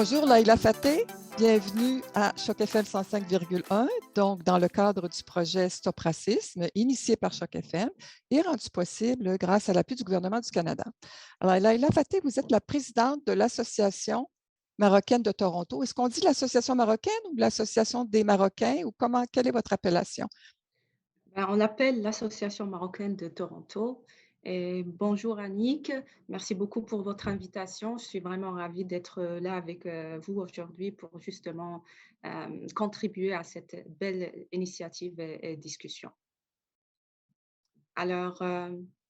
Bonjour Laïla Faté, bienvenue à Choc FM 105,1, donc dans le cadre du projet Stop Racisme, initié par Choc FM et rendu possible grâce à l'appui du gouvernement du Canada. Alors Laïla Faté, vous êtes la présidente de l'Association marocaine de Toronto. Est-ce qu'on dit l'Association marocaine ou l'Association des Marocains ou quelle est votre appellation? On appelle l'Association marocaine de Toronto. Et bonjour Annick, merci beaucoup pour votre invitation. Je suis vraiment ravie d'être là avec vous aujourd'hui pour justement contribuer à cette belle initiative et discussion. Alors,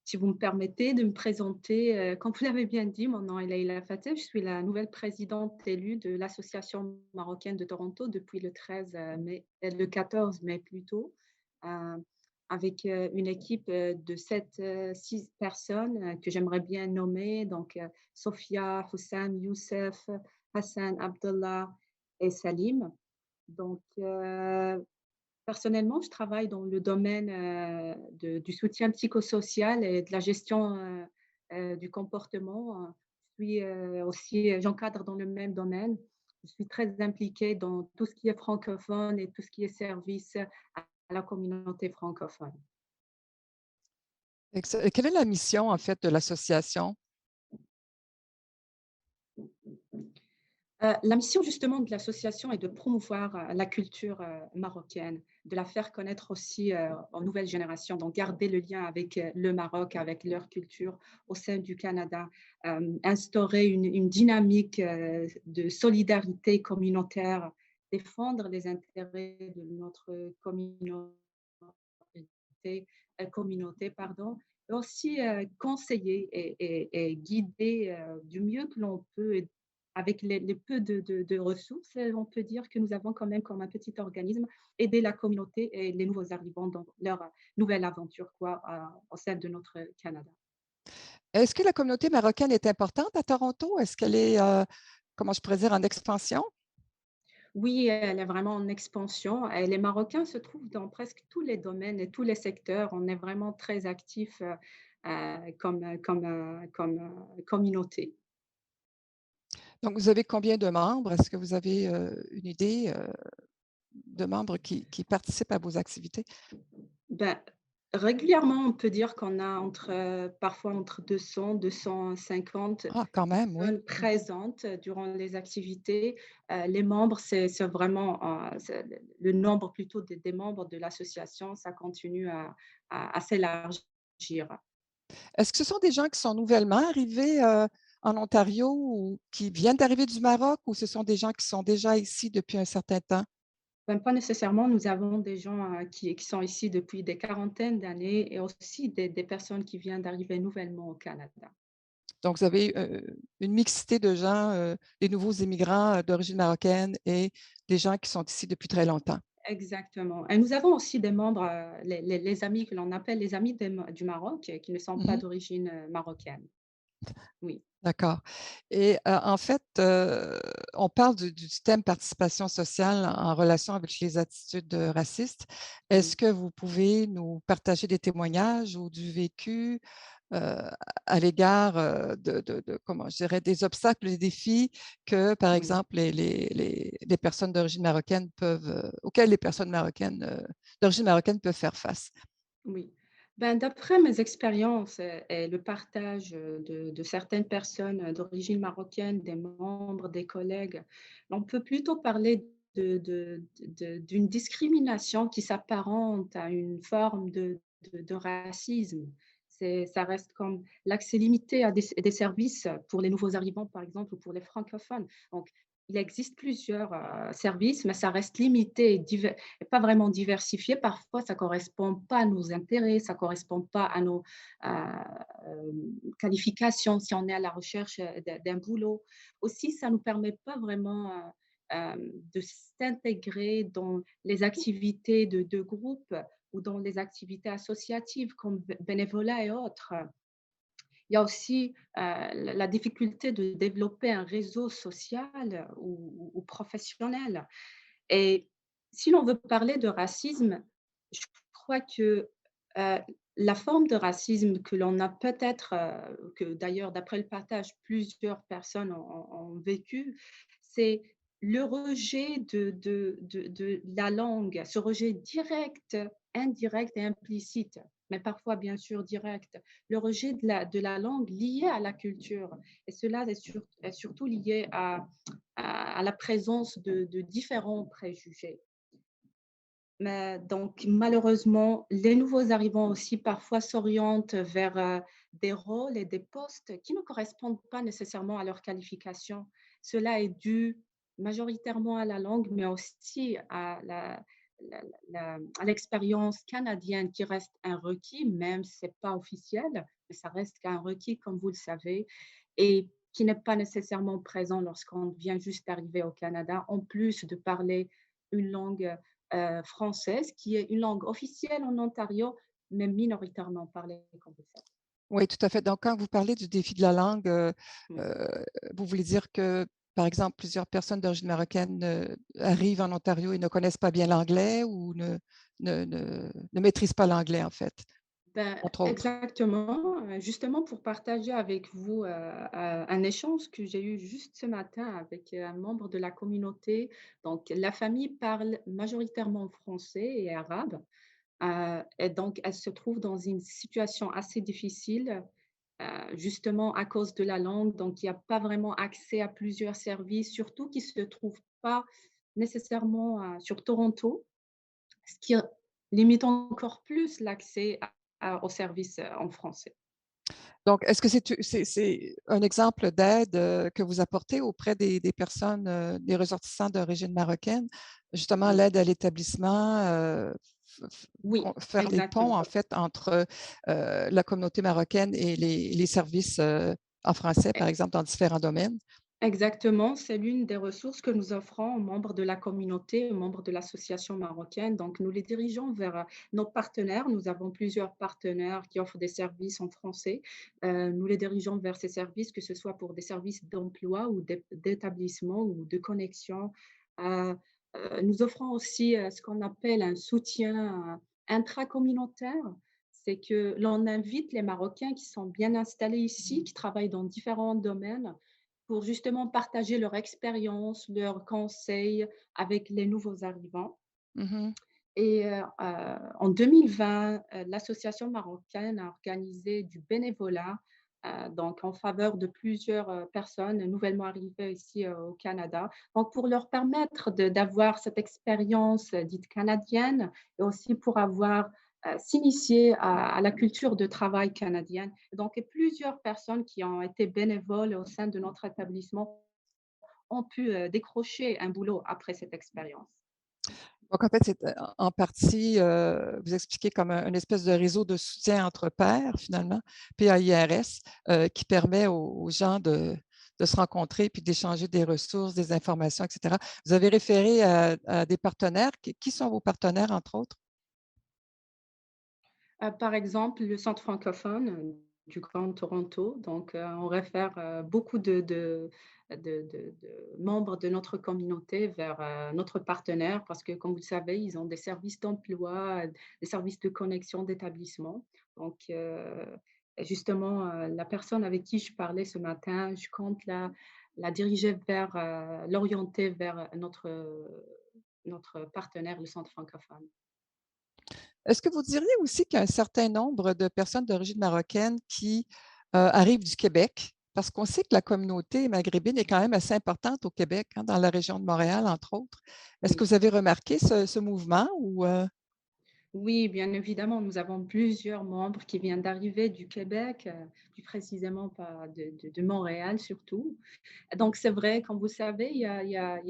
si vous me permettez de me présenter, comme vous l'avez bien dit, mon nom est Leïla Fateh, je suis la nouvelle présidente élue de l'Association marocaine de Toronto depuis le 13 mai, le 14 mai plutôt, euh, avec une équipe de 6 personnes que j'aimerais bien nommer, donc Sophia, Hussam, Youssef, Hassan, Abdullah et Salim. Donc, personnellement, je travaille dans le domaine du soutien psychosocial et de la gestion du comportement. J'encadre dans le même domaine. Je suis très impliquée dans tout ce qui est francophone et tout ce qui est service à la communauté francophone. Et quelle est la mission en fait de l'association? La mission justement de l'association est de promouvoir la culture marocaine, de la faire connaître aussi aux nouvelles générations, donc garder le lien avec le Maroc, avec leur culture au sein du Canada, instaurer une dynamique de solidarité communautaire, défendre les intérêts de notre communauté, pardon, et aussi conseiller et guider du mieux que l'on peut avec les peu de ressources, on peut dire que nous avons quand même comme un petit organisme aidé la communauté et les nouveaux arrivants dans leur nouvelle aventure quoi, au sein de notre Canada. Est-ce que la communauté marocaine est importante à Toronto? Est-ce qu'elle est, comment je pourrais dire, en expansion? Oui, elle est vraiment en expansion et les Marocains se trouvent dans presque tous les domaines et tous les secteurs. On est vraiment très actifs comme communauté. Donc, vous avez combien de membres? Est-ce que vous avez une idée de membres qui participent à vos activités? Ben, régulièrement, on peut dire qu'on a parfois entre 200, 250 Ah, quand même, oui. personnes présentes durant les activités. Les membres, c'est vraiment le nombre plutôt des membres de l'association, ça continue à s'élargir. Est-ce que ce sont des gens qui sont nouvellement arrivés en Ontario ou qui viennent d'arriver du Maroc ou ce sont des gens qui sont déjà ici depuis un certain temps? Ben, pas nécessairement, nous avons des gens qui sont ici depuis des quarantaines d'années et aussi des personnes qui viennent d'arriver nouvellement au Canada. Donc, vous avez une mixité de gens, des nouveaux immigrants d'origine marocaine et des gens qui sont ici depuis très longtemps. Exactement. Et nous avons aussi des membres, les amis que l'on appelle les amis du Maroc, qui ne sont pas Mhm. d'origine marocaine. Oui. D'accord. Et en fait, on parle du thème participation sociale en relation avec les attitudes racistes. Est-ce Oui. que vous pouvez nous partager des témoignages ou du vécu à l'égard comment je dirais, des obstacles, des défis que, par Oui. exemple, les personnes d'origine marocaine auxquels les personnes marocaines, d'origine marocaine peuvent faire face? Oui. Ben, d'après mes expériences et le partage de certaines personnes d'origine marocaine, des membres, des collègues, on peut plutôt parler d'une discrimination qui s'apparente à une forme de racisme. Ça reste comme l'accès limité à des services pour les nouveaux arrivants, par exemple, ou pour les francophones. Donc, il existe plusieurs services, mais ça reste limité et pas vraiment diversifié. Parfois, ça ne correspond pas à nos intérêts, ça ne correspond pas à nos qualifications si on est à la recherche d'un boulot. Aussi, ça ne nous permet pas vraiment de s'intégrer dans les activités de groupe ou dans les activités associatives comme bénévolat et autres. Il y a aussi la difficulté de développer un réseau social ou professionnel. Et si l'on veut parler de racisme, je crois que euh, la forme de racisme que l'on a peut-être, que d'ailleurs d'après le partage, plusieurs personnes ont vécu, c'est le rejet de la langue, ce rejet direct, indirect et implicite, mais parfois bien sûr direct, le rejet de la langue liée à la culture. Et cela est surtout lié à la présence de différents préjugés. Mais donc malheureusement, les nouveaux arrivants aussi parfois s'orientent vers, des rôles et des postes qui ne correspondent pas nécessairement à leurs qualifications. Cela est dû majoritairement à la langue, mais aussi à à l'expérience canadienne qui reste un requis, même si c'est pas officiel, mais ça reste qu'un requis comme vous le savez et qui n'est pas nécessairement présent lorsqu'on vient juste d'arriver au Canada, en plus de parler une langue française, qui est une langue officielle en Ontario, mais minoritairement parlée, comme vous le savez. Oui, tout à fait. Donc, quand vous parlez du défi de la langue, Oui. heu, vous voulez dire que, par exemple, plusieurs personnes d'origine marocaine, arrivent en Ontario et ne connaissent pas bien l'anglais ou ne maîtrisent pas l'anglais, en fait, Ben, entre autres? exactement, justement pour partager avec vous, un échange que j'ai eu juste ce matin avec, un membre de la communauté. Donc la famille parle majoritairement français et arabe, et donc elle se trouve dans une situation assez difficile, justement à cause de la langue. Donc il y a pas vraiment accès à plusieurs services, surtout qui se trouvent pas nécessairement, sur Toronto. Ce qui limite encore plus l'accès aux services, en français. Donc, est-ce que c'est un exemple d'aide, que vous apportez auprès des personnes, des ressortissants d'origine marocaine? Justement, Oui, l'aide à l'établissement, f f oui, con faire des ponts, exactement. en fait, entre, la communauté marocaine et les services, en français, E par exemple, dans différents domaines? exactement, c'est l'une des ressources que nous offrons aux membres de la communauté, aux membres de l'association marocaine. Donc nous les dirigeons vers, nos partenaires. Nous avons plusieurs partenaires qui offrent des services en français. Nous les dirigeons vers ces services, que ce soit pour des services d'emploi ou d'établissement ou de connexion. Heu Nous offrons aussi, ce qu'on appelle un soutien, intracommunautaire. C'est que l'on invite les Marocains qui sont bien installés ici, qui travaillent dans différents domaines, pour justement partager leur expérience, leurs conseils avec les nouveaux arrivants. Mmh. Et en 2020, l'association marocaine a organisé du bénévolat, donc en faveur de plusieurs, personnes nouvellement arrivées ici, au Canada. Donc pour leur permettre d'avoir cette expérience, dite canadienne et aussi pour avoir, s'initier à la culture de travail canadienne. Donc et plusieurs personnes qui ont été bénévoles au sein de notre établissement ont pu, décrocher un boulot après cette expérience. Donc en fait, c'est, en partie, vous expliquez comme un une espèce de réseau de soutien entre pairs finalement, PAIRS, qui permet aux gens de se rencontrer puis d'échanger des ressources, des informations et cetera. Vous avez référé à des partenaires. Qui sont vos partenaires, entre autres? Par exemple, le centre francophone, du Grand Toronto, donc on réfère, beaucoup de membres de notre communauté vers, notre partenaire parce que comme vous le savez, ils ont des services d'emploi, des services de connexion d'établissement. Donc justement, la personne avec qui je parlais ce matin, je compte la diriger vers, l'orienter vers notre partenaire, le centre francophone. Est-ce que vous diriez aussi qu'il y a un certain nombre de personnes d'origine marocaine qui, arrivent du Québec? Parce qu'on sait que la communauté maghrébine est quand même assez importante au Québec, hein, dans la région de Montréal, entre autres. Est-ce que Oui. vous avez remarqué ce mouvement ou, Oui, bien évidemment, nous avons plusieurs membres qui viennent d'arriver du Québec, plus précisément pas de Montréal surtout. Donc c'est vrai, comme vous savez, il y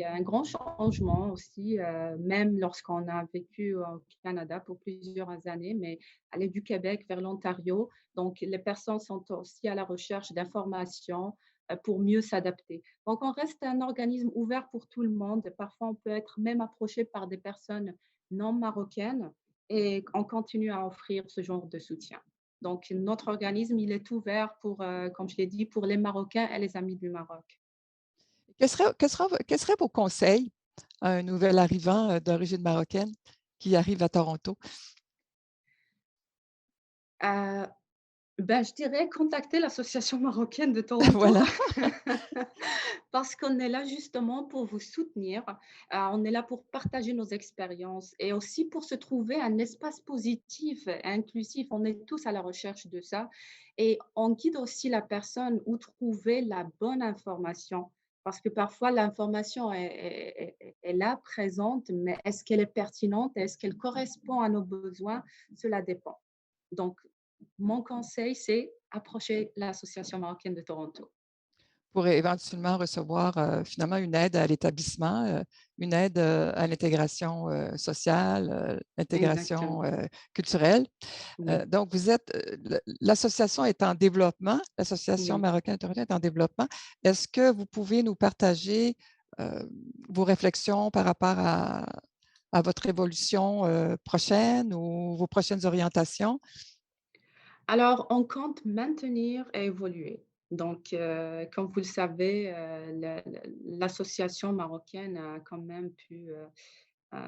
a un grand changement aussi, même lorsqu'on a vécu au Canada pour plusieurs années, mais aller du Québec vers l'Ontario, donc les personnes sont aussi à la recherche d'informations, pour mieux s'adapter. Donc on reste un organisme ouvert pour tout le monde. Parfois, on peut être même approché par des personnes non marocaines et on continue à offrir ce genre de soutien. Donc notre organisme, il est ouvert pour, comme je l'ai dit, pour les Marocains et les amis du Maroc. quels seraient vos conseils à un nouvel arrivant, d'origine marocaine qui arrive à Toronto? Ben, je dirais contacter l'association marocaine de Toronto Voilà. parce qu'on est là justement pour vous soutenir. On est là pour partager nos expériences et aussi pour se trouver un espace positif et inclusif. On est tous à la recherche de ça et on guide aussi la personne où trouver la bonne information. Parce que parfois l'information est là, présente, mais est-ce qu'elle est pertinente? Est-ce qu'elle correspond à nos besoins? Cela dépend. Donc, mon conseil, c'est approcher l'Association marocaine de Toronto. Pour éventuellement recevoir finalement une aide à l'établissement, une aide à l'intégration sociale, l'intégration Exactement, culturelle. oui, Donc, vous êtes, l'association est en développement, l'Association oui. marocaine de Toronto est en développement. Est-ce que vous pouvez nous partager vos réflexions par rapport à votre évolution prochaine ou vos prochaines orientations? Alors, on compte maintenir et évoluer. Donc, comme vous le savez, l'association marocaine a quand même pu, heu,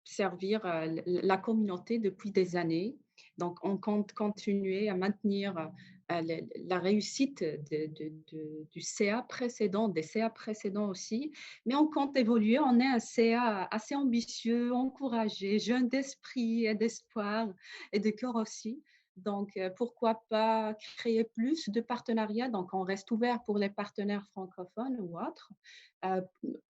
servir, la communauté depuis des années. Donc on compte continuer à maintenir, la réussite du CA précédent, des CA précédents aussi, mais on compte évoluer. On est un CA assez ambitieux, encouragé, jeune d'esprit et d'espoir et de cœur aussi. Donc pourquoi pas créer plus de partenariats? Donc on reste ouvert pour les partenaires francophones ou autres. Heu,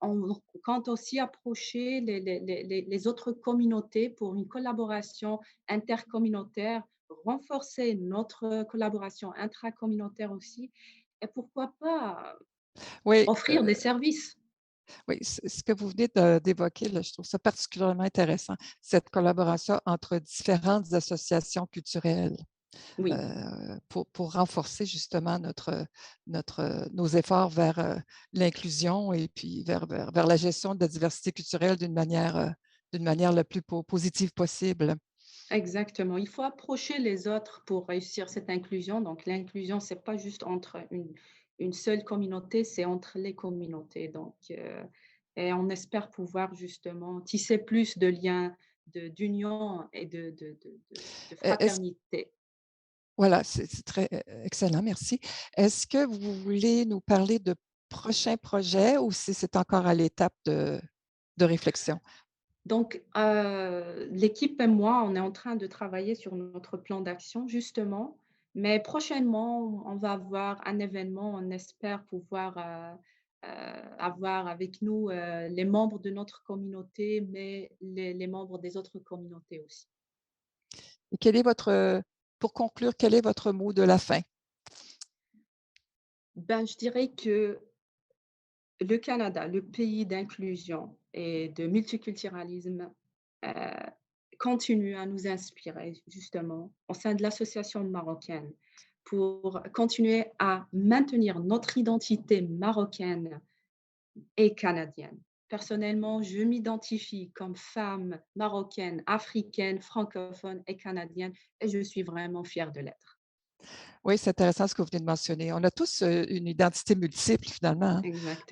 on compte aussi approcher les autres communautés pour une collaboration intercommunautaire, renforcer notre collaboration intracommunautaire aussi et pourquoi pas Oui, offrir des services. oui, ce que vous venez d'évoquer, là, je trouve ça particulièrement intéressant, cette collaboration entre différentes associations culturelles. Oui, Pour renforcer justement nos efforts vers l'inclusion et puis vers la gestion de la diversité culturelle d'une manière la plus positive possible. exactement. Il faut approcher les autres pour réussir cette inclusion. Donc l'inclusion, c'est pas juste entre une seule communauté, c'est entre les communautés. Donc et on espère pouvoir justement tisser plus de liens d'union et de Est-ce, fraternité. voilà, c'est très excellent, merci. Est-ce que vous voulez nous parler de prochains projets ou si c'est encore à l'étape de réflexion? Donc, l'équipe et moi, on est en train de travailler sur notre plan d'action justement, mais prochainement, on va avoir un événement. On espère pouvoir, avoir avec nous, les membres de notre communauté, mais les membres des autres communautés aussi. Et pour conclure, quel est votre mot de la fin? Ben, je dirais que le Canada, le pays d'inclusion et de multiculturalisme, heu, continue à nous inspirer justement au sein de l'association marocaine pour continuer à maintenir notre identité marocaine et canadienne. Personnellement, je m'identifie comme femme marocaine, africaine, francophone et canadienne et je suis vraiment fière de l'être. Oui, c'est intéressant ce que vous venez de mentionner. On a tous une identité multiple finalement, hein.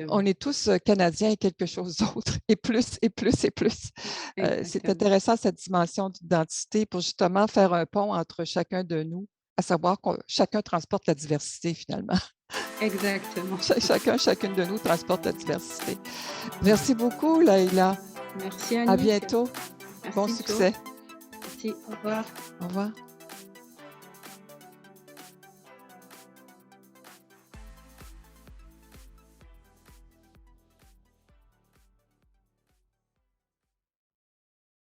On Exactement, est tous Canadiens et quelque chose d'autre, et plus, et plus, et plus. C'est exactement, intéressant cette dimension d'identité pour justement faire un pont entre chacun de nous, à savoir que chacun transporte la diversité finalement. exactement. Chacune de nous transporte la diversité. Merci beaucoup, Laïla. Merci À Annick, bientôt. à Bon bientôt. succès. Merci, au revoir. Au revoir.